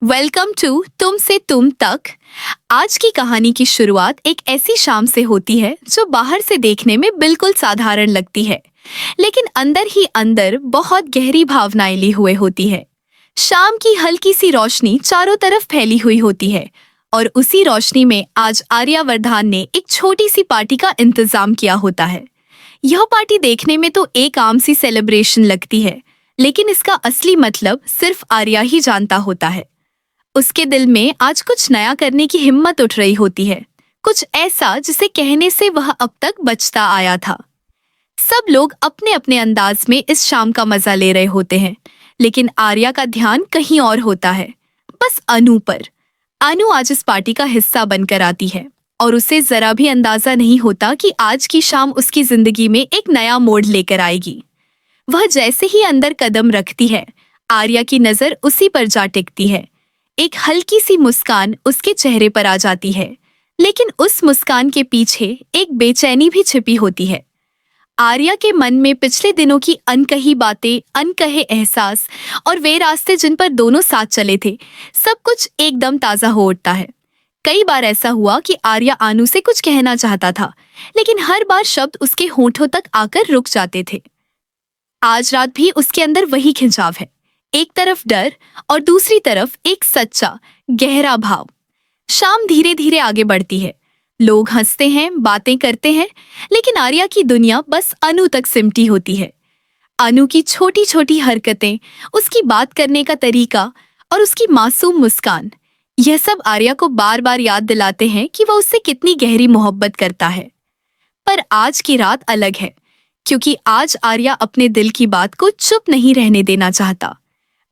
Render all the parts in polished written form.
Welcome to तुम से तुम तक। आज की कहानी की शुरुआत एक ऐसी शाम से होती है जो बाहर से देखने में बिल्कुल साधारण लगती है, लेकिन अंदर ही अंदर बहुत गहरी भावनाएं ली हुए होती है। शाम की हल्की सी रोशनी चारों तरफ फैली हुई होती है और उसी रोशनी में आज आर्यावर्धान ने एक छोटी सी पार्टी का इंतजाम किया होता है। यह पार्टी देखने में तो एक आम सी सेलिब्रेशन लगती है, लेकिन इसका असली मतलब सिर्फ आर्या ही जानता होता है। उसके दिल में आज कुछ नया करने की हिम्मत उठ रही होती है, कुछ ऐसा जिसे कहने से वह अब तक बचता आया था। सब लोग अपने अपने अंदाज में इस शाम का मजा ले रहे होते हैं, लेकिन आर्या का ध्यान कहीं और होता है, बस अनु पर। अनु आज इस पार्टी का हिस्सा बनकर आती है और उसे जरा भी अंदाजा नहीं होता कि आज की शाम उसकी जिंदगी में एक नया मोड़ लेकर आएगी। वह जैसे ही अंदर कदम रखती है, आर्या की नजर उसी पर जा टिकती है। एक हल्की सी मुस्कान उसके चेहरे पर आ जाती है, लेकिन उस मुस्कान के पीछे एक बेचैनी भी छिपी होती है। आर्या के मन में पिछले दिनों की अनकही बातें, अनकहे एहसास और वे रास्ते जिन पर दोनों साथ चले थे, सब कुछ एकदम ताजा हो उठता है। कई बार ऐसा हुआ कि आर्या अनु से कुछ कहना चाहता था, लेकिन हर बार शब्द उसके होठों तक आकर रुक जाते थे। आज रात भी उसके अंदर वही खिंचाव है, एक तरफ डर और दूसरी तरफ एक सच्चा गहरा भाव। शाम धीरे धीरे आगे बढ़ती है, लोग हंसते हैं, बातें करते हैं, लेकिन आर्या की दुनिया बस अनु तक सिमटी होती है। अनु की छोटी छोटी हरकतें, उसकी बात करने का तरीका और उसकी मासूम मुस्कान, यह सब आर्या को बार बार याद दिलाते हैं कि वह उससे कितनी गहरी मोहब्बत करता है। पर आज की रात अलग है, क्योंकि आज आर्या अपने दिल की बात को चुप नहीं रहने देना चाहता।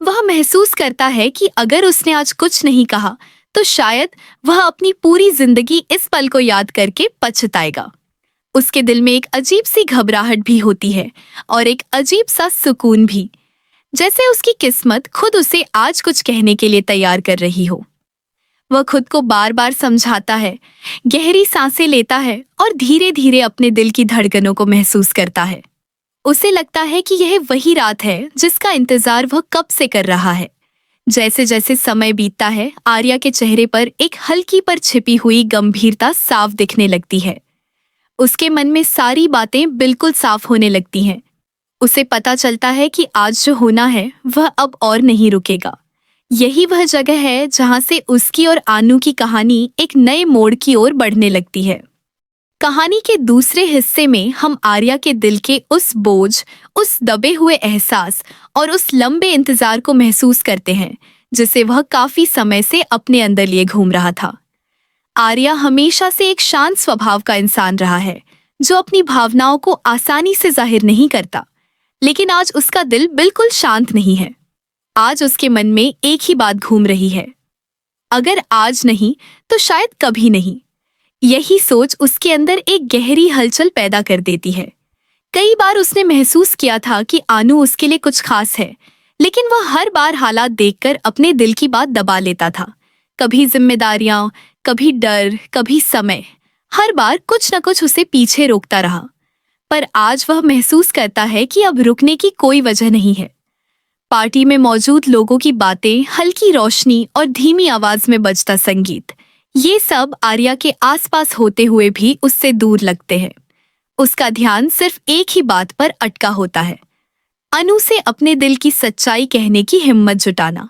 वह महसूस करता है कि अगर उसने आज कुछ नहीं कहा तो शायद वह अपनी पूरी जिंदगी इस पल को याद करके पछताएगा। उसके दिल में एक अजीब सी घबराहट भी होती है और एक अजीब सा सुकून भी, जैसे उसकी किस्मत खुद उसे आज कुछ कहने के लिए तैयार कर रही हो। वह खुद को बार बार समझाता है, गहरी सांसें लेता है और धीरे धीरे अपने दिल की धड़कनों को महसूस करता है। उसे लगता है कि यह वही रात है जिसका इंतजार वह कब से कर रहा है। जैसे जैसे समय बीतता है, आर्या के चेहरे पर एक हल्की पर छिपी हुई गंभीरता साफ दिखने लगती है। उसके मन में सारी बातें बिल्कुल साफ होने लगती हैं। उसे पता चलता है कि आज जो होना है वह अब और नहीं रुकेगा। यही वह जगह है जहां से उसकी और आनु की कहानी एक नए मोड़ की ओर बढ़ने लगती है। कहानी के दूसरे हिस्से में हम आर्या के दिल के उस बोझ, उस दबे हुए एहसास और उस लंबे इंतजार को महसूस करते हैं जिसे वह काफी समय से अपने अंदर लिए घूम रहा था। आर्या हमेशा से एक शांत स्वभाव का इंसान रहा है, जो अपनी भावनाओं को आसानी से जाहिर नहीं करता, लेकिन आज उसका दिल बिल्कुल शांत नहीं है। आज उसके मन में एक ही बात घूम रही है, अगर आज नहीं तो शायद कभी नहीं। यही सोच उसके अंदर एक गहरी हलचल पैदा कर देती है। कई बार उसने महसूस किया था कि आनु उसके लिए कुछ खास है, लेकिन वह हर बार हालात देखकर अपने दिल की बात दबा लेता था। कभी जिम्मेदारियां, कभी डर, कभी समय, हर बार कुछ न कुछ उसे पीछे रोकता रहा। पर आज वह महसूस करता है कि अब रुकने की कोई वजह नहीं है। पार्टी में मौजूद लोगों की बातें, हल्की रोशनी और धीमी आवाज में बजता संगीत, ये सब आर्या के आसपास होते हुए भी उससे दूर लगते हैं। उसका ध्यान सिर्फ एक ही बात पर अटका होता है, अनु से अपने दिल की सच्चाई कहने की हिम्मत जुटाना।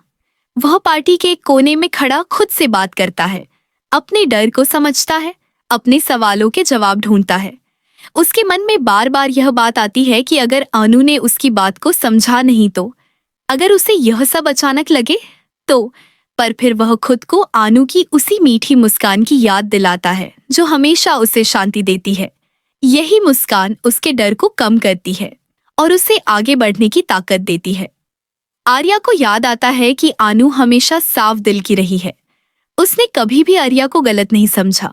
वह पार्टी के एक कोने में खड़ा खुद से बात करता है, अपने डर को समझता है, अपने सवालों के जवाब ढूंढता है। उसके मन में बार बार यह बात आती है कि अगर अनु ने उसकी बात को समझा नहीं तो, अगर उसे यह सब अचानक लगे तो। पर फिर वह खुद को आनु की उसी मीठी मुस्कान की याद दिलाता है जो हमेशा उसे शांति देती है। यही मुस्कान उसके डर को कम करती है और उसे आगे बढ़ने की ताकत देती है। आर्या को याद आता है कि आनु हमेशा साफ दिल की रही है। उसने कभी भी आर्या को गलत नहीं समझा।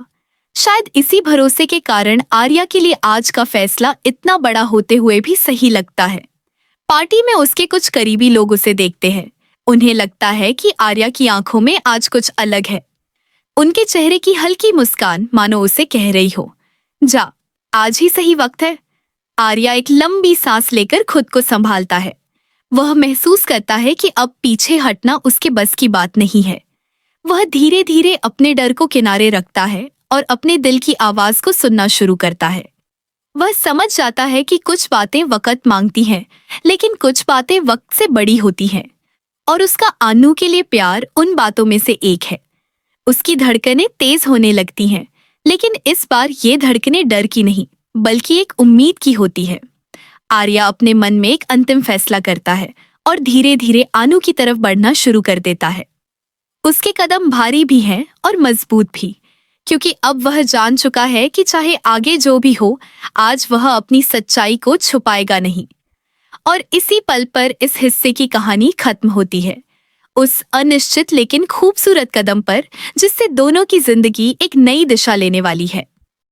शायद इसी भरोसे के कारण आर्या के लिए आज का फैसला इतना बड़ा होते हुए भी सही लगता है। पार्टी में उसके कुछ करीबी लोग उसे देखते हैं। उन्हें लगता है कि आर्या की आंखों में आज कुछ अलग है। उनके चेहरे की हल्की मुस्कान मानो उसे कह रही हो, जा, आज ही सही वक्त है। आर्या एक लंबी सांस लेकर खुद को संभालता है। वह महसूस करता है कि अब पीछे हटना उसके बस की बात नहीं है। वह धीरे धीरे अपने डर को किनारे रखता है और अपने दिल की आवाज को सुनना शुरू करता है। वह समझ जाता है कि कुछ बातें वक्त मांगती हैं, लेकिन कुछ बातें वक्त से बड़ी होती हैं। और उसका आनू के लिए प्यार उन बातों में से एक है। उसकी धड़कनें तेज होने लगती हैं, लेकिन इस बार ये धड़कनें डर की नहीं, बल्कि एक उम्मीद की होती है। आर्या अपने मन में एक अंतिम फैसला करता है और धीरे धीरे आनू की तरफ बढ़ना शुरू कर देता है। उसके कदम भारी भी हैं और मजबूत भी, क्योंकि अब वह जान चुका है कि चाहे आगे जो भी हो, आज वह अपनी सच्चाई को छुपाएगा नहीं। और इसी पल पर इस हिस्से की कहानी खत्म होती है, उस अनिश्चित लेकिन खूबसूरत कदम पर, जिससे दोनों की जिंदगी एक नई दिशा लेने वाली है।